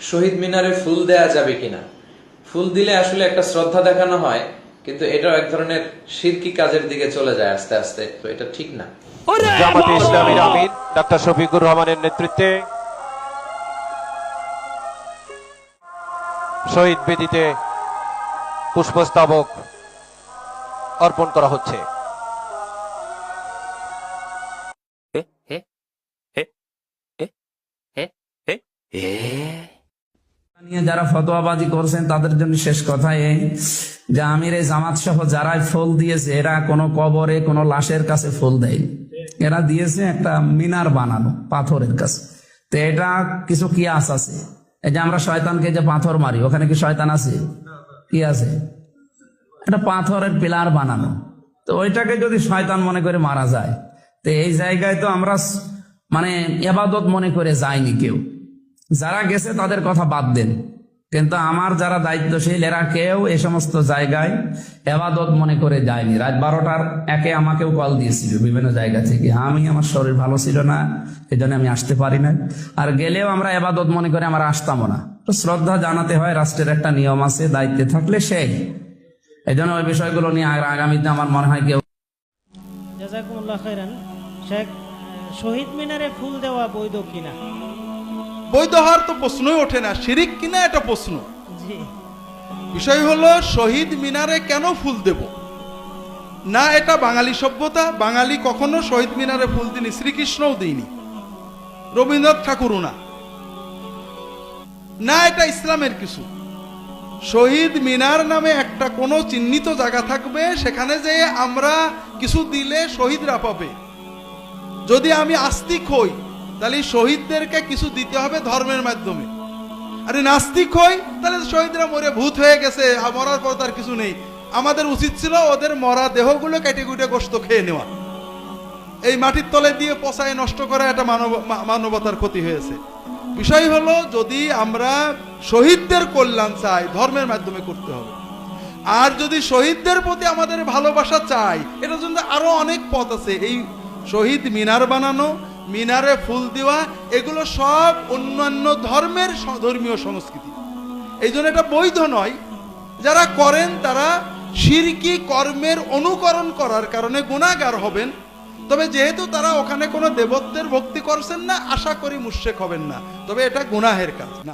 শহীদ মিনারে ফুল দেয়া যাবে কিনা। ফুল দিলে আসলে একটা শ্রদ্ধা দেখানো হয়, কিন্তু এটাও এক ধরনের শিরকি কাজের দিকে চলে যায় আস্তে আস্তে, তো এটা ঠিক না। জামাতে ইসলামীর আমির ডাক্তার শফিকুর রহমানের নেতৃত্বে শহীদ বেদিতে পুষ্পস্তবক অর্পণ করা হচ্ছে। নিয়ে যারা ফতোয়াবাজি করছেন তাদের জন্য শেষ কথা এই যে আমির এই জামাত সহ যারাই ফুল দিয়েছে এরা কোনো কবরে কোনো লাশের কাছে ফুল দেয়নি, এরা দিয়েছে একটা মিনার বানানো পাথরের কাছে। তো এটা কিছু কিয়াস আছে, এই যে আমরা শয়তানকে যে পাথর মারি ওখানে কি শয়তান আছে? কি আছে? এটা পাথরের পিলার বানানো, তো ওইটাকে যদি শয়তান মনে করে মারা যায়, তো এই জায়গায় তো আমরা মানে ইবাদত মনে করে যাইনি কেউ। যারা গেছে তাদের কথা বাদ দেন, কিন্তু আমার যারা দায়িত্বশীল এরা কেউ এই সমস্ত জায়গায় ইবাদত মনে করে যায়নি। রাত 12টার একে আমাকেও কল দিয়েছিল বিভিন্ন জায়গা থেকে, আমার শরীর ভালো ছিল না, এই জন্য আমি আসতে পারি না। আর গেলেও আমরা ইবাদত মনে করে আমরা আসতামও না। তো শ্রদ্ধা জানাতে হয়, রাষ্ট্রের একটা নিয়ম আছে, দায়িত্বে থাকলে সেই এই জন্য ওই বিষয়গুলো নিয়ে আগামীতে আমার মনে হয় কেউ। জাযাকুমুল্লাহ খাইরান। শেখ, শহীদ মিনারে ফুল দেওয়া বৈধ কিনা? বৈধ হওয়ার তো প্রশ্নই ওঠে না, শিরিক কিনা এটা প্রশ্ন। জি, বিষয় হলো শহীদ মিনারে কেন ফুল দেব না, এটা বাঙালি সভ্যতা। বাঙালি কখনো শহীদ মিনারে ফুল দিনি, শ্রীকৃষ্ণও দিইনি, রবীন্দ্রনাথ ঠাকুরও না, না এটা ইসলামের কিছু। শহীদ মিনার নামে একটা কোনো চিহ্নিত জায়গা থাকবে, সেখানে যে আমরা কিছু দিলে শহীদরা পাবে। যদি আমি আস্তিক হই তাহলে শহীদদেরকে কিছু দিতে হবে ধর্মের মাধ্যমে। আরে নাস্তিক হই তাহলে শহীদরা মরে ভূত হয়ে গেছে, মরার পর তার কিছু নেই। আমাদের উচিত ছিল ওদের মরা দেহগুলো কেটে কুটে গোশত খেয়ে নেওয়া। এই মাটির তলে দিয়ে পচায় নষ্ট করা এটা মানবতার ক্ষতি হয়েছে। বিষয় হলো যদি আমরা শহীদদের কল্যাণ চাই ধর্মের মাধ্যমে করতে হবে। আর যদি শহীদদের প্রতি আমাদের ভালোবাসা চাই, এটার জন্য আরো অনেক পথ আছে। এই শহীদ মিনার বানানো, মিনারে ফুল দেওয়া, এগুলো সব অন্যান্য ধর্মের ধর্মীয় সংস্কৃতি, এই জন্য এটা বৈধ নয়। যারা করেন তারা শিরকি কর্মের অনুকরণ করার কারণে গুনাহগার হবেন। তবে যেহেতু তারা ওখানে কোনো দেবত্বের ভক্তি করছেন না, আশা করি মুশরিক হবেন না, তবে এটা গুনাহের কাজ না।